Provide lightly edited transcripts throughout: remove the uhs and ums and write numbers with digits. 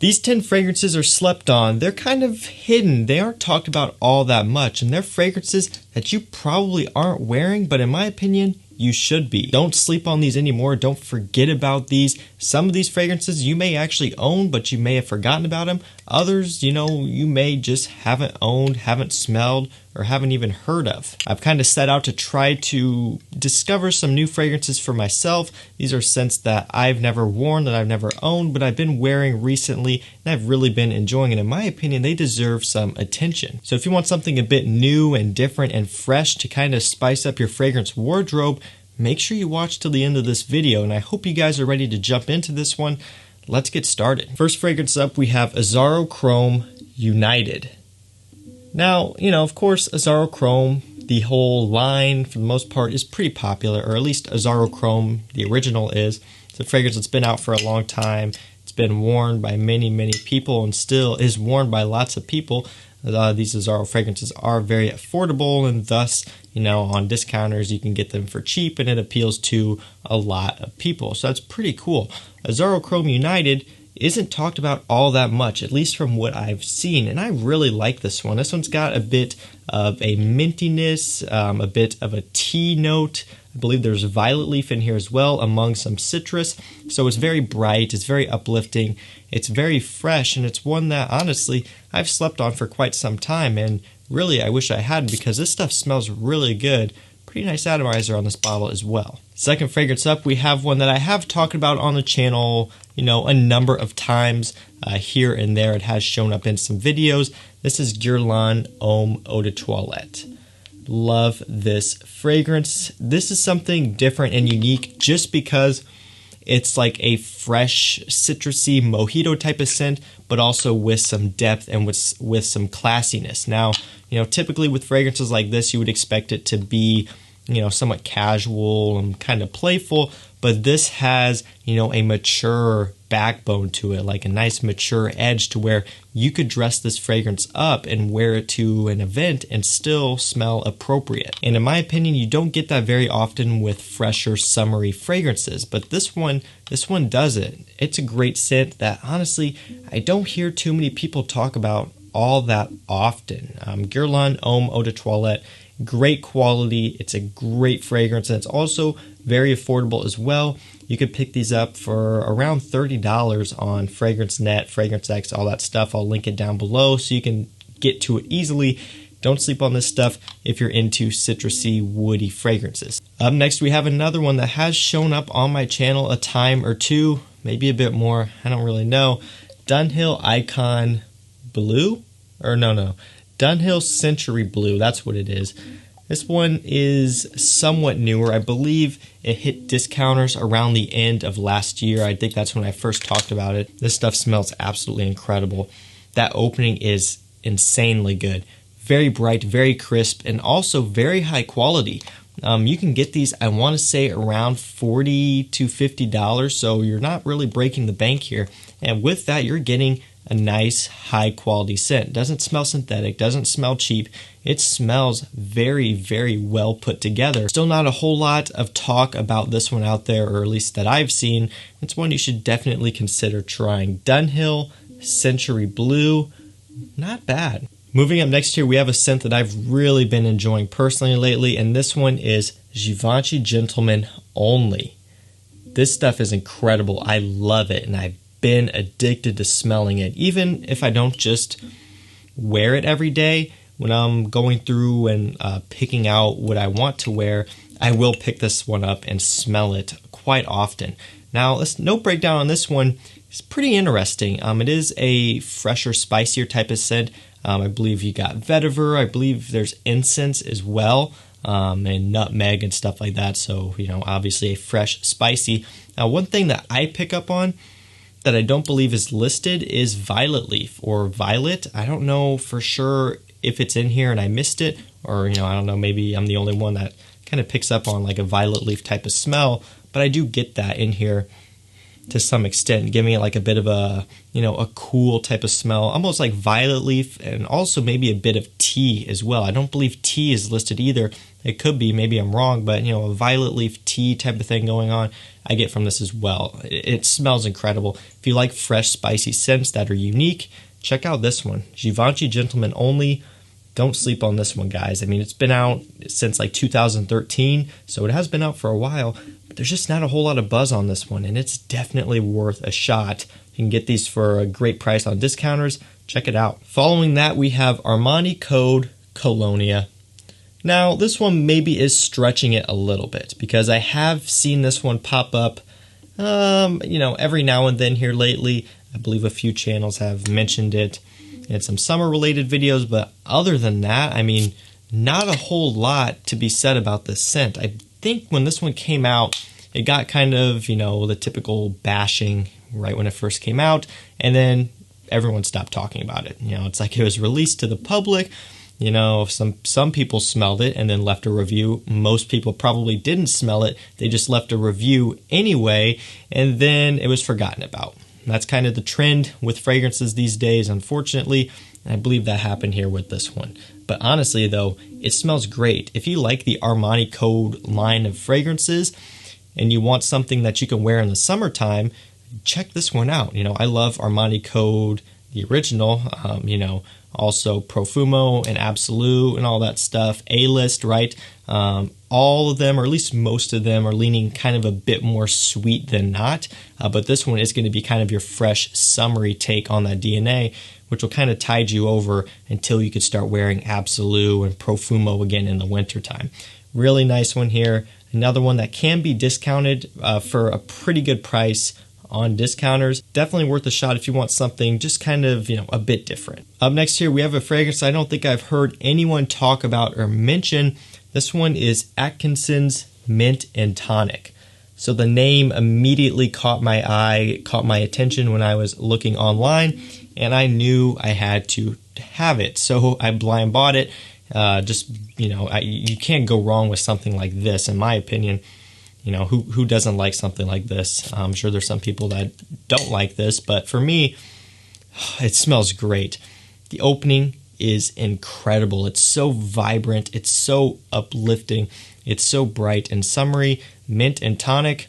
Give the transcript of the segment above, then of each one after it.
These 10 fragrances are slept on. They're kind of hidden. They aren't talked about all that much, and they're fragrances that you probably aren't wearing, but in my opinion, you should be. Don't sleep on these anymore. Don't forget about these. Some of these fragrances you may actually own, but you may have forgotten about them. Others, you may just haven't owned, haven't smelled, or haven't even heard of. I've kind of set out to try to discover some new fragrances for myself. These are scents that I've never worn, that I've never owned, but I've been wearing recently, and I've really been enjoying it. In my opinion, they deserve some attention. So if you want something a bit new and different and fresh to kind of spice up your fragrance wardrobe, make sure you watch till the end of this video, and I hope you guys are ready to jump into this one. Let's get started. First fragrance up, we have Azzaro Chrome United. Now, of course, Azzaro Chrome, the whole line for the most part is pretty popular, or at least Azzaro Chrome, the original is. It's a fragrance that's been out for a long time. It's been worn by many, many people and still is worn by lots of people. These Azzaro fragrances are very affordable, and thus, on discounters you can get them for cheap, and it appeals to a lot of people. So that's pretty cool. Azzaro Chrome United isn't talked about all that much, at least from what I've seen, and I really like this one. This one's got a bit of a mintiness, a bit of a tea note. I believe there's violet leaf in here as well, among some citrus. So it's very bright, it's very uplifting, it's very fresh, and it's one that honestly I've slept on for quite some time, and really I wish I had, because this stuff smells really good. Pretty nice atomizer on this bottle as well. Second fragrance up, we have one that I have talked about on the channel, a number of times here and there. It has shown up in some videos. This is Guerlain Homme Eau de Toilette. Love this fragrance. This is something different and unique just because it's like a fresh, citrusy mojito type of scent, but also with some depth and with some classiness. Now, typically with fragrances like this, you would expect it to be, somewhat casual and kind of playful, but this has, a mature backbone to it, like a nice mature edge to where you could dress this fragrance up and wear it to an event and still smell appropriate. And in my opinion, you don't get that very often with fresher, summery fragrances, but this one does it. It's a great scent that honestly, I don't hear too many people talk about all that often. Guerlain Homme Eau de Toilette, great quality, it's a great fragrance, and it's also very affordable as well. You could pick these up for around $30 on FragranceNet, FragranceX, all that stuff. I'll link it down below so you can get to it easily. Don't sleep on this stuff if you're into citrusy, woody fragrances. Up next, we have another one that has shown up on my channel a time or two, maybe a bit more, I don't really know. Dunhill Icon Blue? Dunhill Century Blue, that's what it is. This one is somewhat newer. I believe it hit discounters around the end of last year. I think that's when I first talked about it. This stuff smells absolutely incredible. That opening is insanely good. Very bright, very crisp, and also very high quality. You can get these, I want to say, around $40 to $50, so you're not really breaking the bank here. And with that, you're getting a nice high quality scent. Doesn't smell synthetic, doesn't smell cheap. It smells very, very well put together. Still not a whole lot of talk about this one out there, or at least that I've seen. It's one you should definitely consider trying. Dunhill Century Blue, not bad. Moving up next here, we have a scent that I've really been enjoying personally lately, and this one is Givenchy Gentleman Only. This stuff is incredible. I love it, and I've been addicted to smelling it. Even if I don't just wear it every day, when I'm going through and picking out what I want to wear, I will pick this one up and smell it quite often. Now, note breakdown on this one is pretty interesting. It is a fresher, spicier type of scent. I believe you got vetiver. I believe there's incense as well, and nutmeg and stuff like that. So, obviously a fresh, spicy. Now, one thing that I pick up on that I don't believe is listed is violet leaf or violet. I don't know for sure if it's in here and I missed it, or I don't know, maybe I'm the only one that kind of picks up on like a violet leaf type of smell, but I do get that in here. to some extent, giving it like a bit of a, a cool type of smell, almost like violet leaf, and also maybe a bit of tea as well. I don't believe tea is listed either. It could be, maybe I'm wrong, but a violet leaf tea type of thing going on, I get from this as well. It smells incredible. If you like fresh, spicy scents that are unique, check out this one. Givenchy Gentleman Only. Don't sleep on this one, guys. I mean, it's been out since like 2013, so it has been out for a while, but there's just not a whole lot of buzz on this one, and it's definitely worth a shot. You can get these for a great price on discounters. Check it out. Following that, we have Armani Code Colonia. Now, this one maybe is stretching it a little bit because I have seen this one pop up, every now and then here lately. I believe a few channels have mentioned it in some summer-related videos, but other than that, I mean, not a whole lot to be said about this scent. I think when this one came out, it got kind of, the typical bashing right when it first came out, and then everyone stopped talking about it. It's like it was released to the public. Some people smelled it and then left a review. Most people probably didn't smell it. They just left a review anyway, and then it was forgotten about. That's kind of the trend with fragrances these days, unfortunately. And I believe that happened here with this one. But honestly, though, it smells great. If you like the Armani Code line of fragrances and you want something that you can wear in the summertime, check this one out. I love Armani Code, the original, also Profumo and Absolute and all that stuff. A-list, right? All of them, or at least most of them, are leaning kind of a bit more sweet than not. But this one is going to be kind of your fresh, summery take on that DNA, which will kind of tide you over until you could start wearing Absolute and Profumo again in the wintertime. Really nice one here. Another one that can be discounted for a pretty good price on discounters. Definitely worth a shot if you want something just kind of, a bit different. Up next here, we have a fragrance I don't think I've heard anyone talk about or mention. This one is Atkinson's Mint and Tonic. So the name immediately caught my eye, caught my attention when I was looking online, and I knew I had to have it. So I blind bought it. You can't go wrong with something like this, in my opinion. Who doesn't like something like this? I'm sure there's some people that don't like this, but for me, it smells great. The opening is incredible. It's so vibrant. It's so uplifting. It's so bright and summery. Mint and tonic,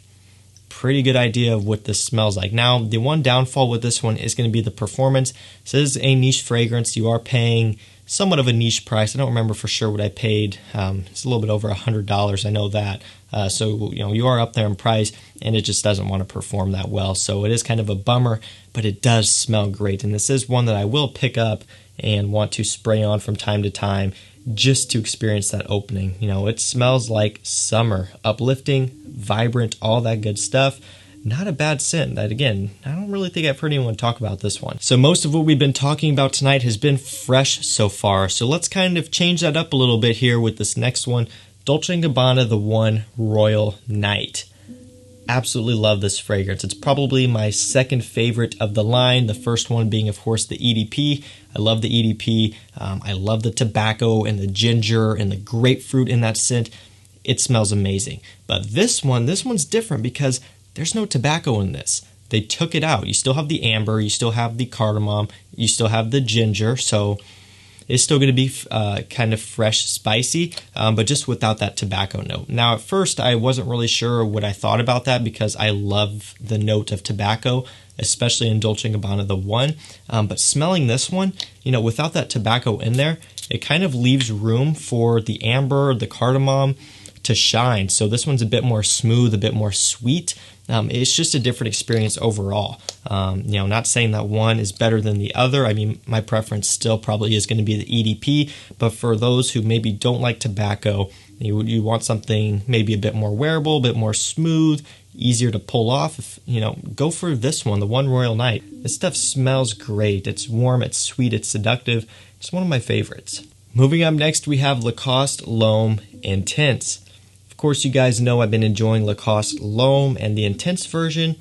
pretty good idea of what this smells like. Now, the one downfall with this one is going to be the performance. This is a niche fragrance. You are paying somewhat of a niche price. I don't remember for sure what I paid. It's a little bit over $100. I know that. So you are up there in price, and it just doesn't want to perform that well. So it is kind of a bummer, but it does smell great. And this is one that I will pick up and want to spray on from time to time just to experience that opening. It smells like summer, uplifting, vibrant, all that good stuff. Not a bad scent. That, again, I don't really think I've heard anyone talk about this one. So most of what we've been talking about tonight has been fresh so far. So let's kind of change that up a little bit here with this next one. Dolce Gabbana The One Royal Night. Absolutely love this fragrance. It's probably my second favorite of the line. The first one being, of course, the EDP. I love the EDP. I love the tobacco and the ginger and the grapefruit in that scent. It smells amazing. But this one's different because there's no tobacco in this. They took it out. You still have the amber, you still have the cardamom, you still have the ginger, so it's still going to be kind of fresh, spicy, but just without that tobacco note. Now, at first, I wasn't really sure what I thought about that because I love the note of tobacco, especially in Dolce & Gabbana The One. But smelling this one, without that tobacco in there, it kind of leaves room for the amber, the cardamom to shine. So this one's a bit more smooth, a bit more sweet. It's just a different experience overall. Not saying that one is better than the other. I mean, my preference still probably is going to be the EDP, but for those who maybe don't like tobacco, you want something maybe a bit more wearable, a bit more smooth, easier to pull off, go for this one, the One Royal Night. This stuff smells great. It's warm, it's sweet, it's seductive. It's one of my favorites. Moving up next, we have Lacoste Loam Intense. Of course, you guys know I've been enjoying Lacoste Loam, and the Intense version,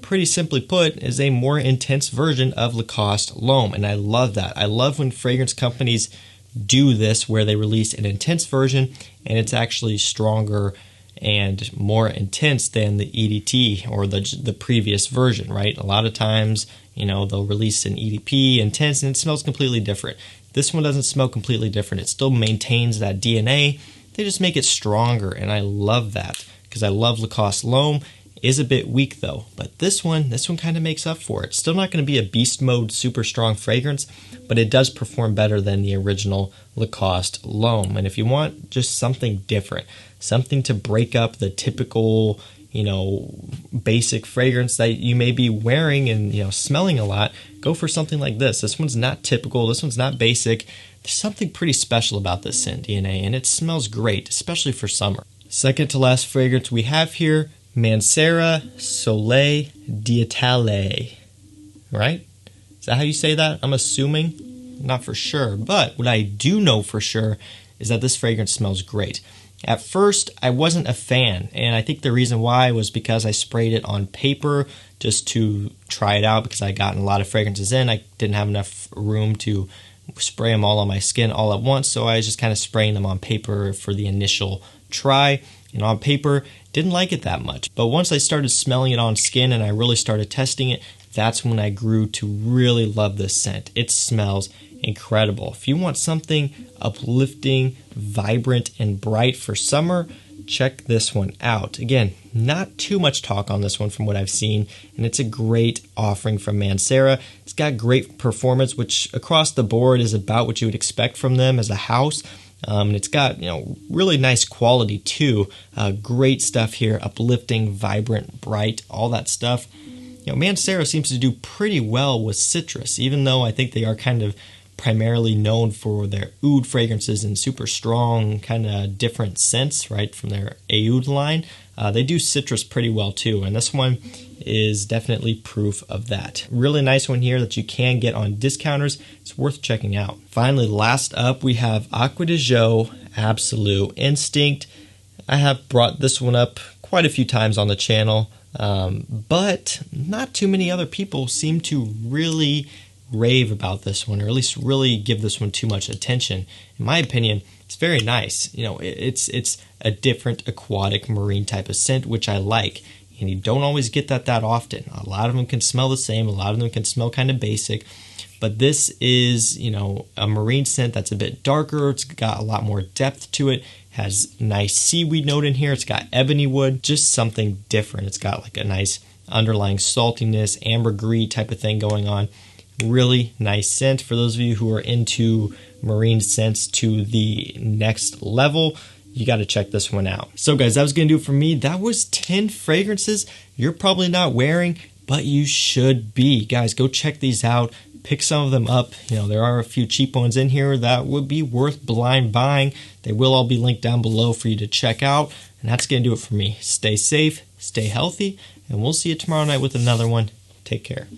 pretty simply put, is a more intense version of Lacoste Loam, and I love that. I love when fragrance companies do this, where they release an intense version, and it's actually stronger and more intense than the EDT or the previous version, right? A lot of times, they'll release an EDP intense and it smells completely different. This one doesn't smell completely different. It still maintains that DNA. They just make it stronger, and I love that because I love Lacoste Loam. Is a bit weak though, but this one kind of makes up for it. Still not going to be a beast mode super strong fragrance, but it does perform better than the original Lacoste Loam. And if you want just something different, something to break up the typical, basic fragrance that you may be wearing and, smelling a lot, go for something like this. This one's not typical. This one's not basic. There's something pretty special about this scent, DNA, and it smells great, especially for summer. Second to last fragrance we have here, Mancera Soleil EDP, right? Is that how you say that? I'm assuming, not for sure, but what I do know for sure is that this fragrance smells great. At first, I wasn't a fan, and I think the reason why was because I sprayed it on paper just to try it out because I gotten a lot of fragrances in. I didn't have enough room to spray them all on my skin all at once, so I was just kind of spraying them on paper for the initial try. And on paper, didn't like it that much. But once I started smelling it on skin and I really started testing it, that's when I grew to really love this scent. It smells incredible. If you want something uplifting, vibrant, and bright for summer, check this one out. Again, not too much talk on this one from what I've seen, and it's a great offering from Mancera. It's got great performance, which across the board is about what you would expect from them as a house. And it's got, really nice quality too. Great stuff here, uplifting, vibrant, bright, all that stuff. Mancera seems to do pretty well with citrus, even though I think they are kind of primarily known for their oud fragrances and super strong, kind of different scents, right, from their oud line. They do citrus pretty well too, and this one is definitely proof of that. Really nice one here that you can get on discounters. It's worth checking out. Finally, last up, we have Aqua de Jo Absolute Instinct. I have brought this one up quite a few times on the channel, but not too many other people seem to really rave about this one, or at least really give this one too much attention. In my opinion, it's very nice. It's a different aquatic marine type of scent, which I like. And you don't always get that often. A lot of them can smell the same. A lot of them can smell kind of basic. But this is, a marine scent that's a bit darker. It's got a lot more depth to it. Has nice seaweed note in here. It's got ebony wood. Just something different. It's got like a nice underlying saltiness, ambergris type of thing going on. Really nice scent for those of you who are into marine scents to the next level. You got to check this one out. So guys, that was going to do it for me. That was 10 fragrances you're probably not wearing, but you should be. Guys, go check these out. Pick some of them up. There are a few cheap ones in here that would be worth blind buying. They will all be linked down below for you to check out. And that's going to do it for me. Stay safe, stay healthy, and we'll see you tomorrow night with another one. Take care.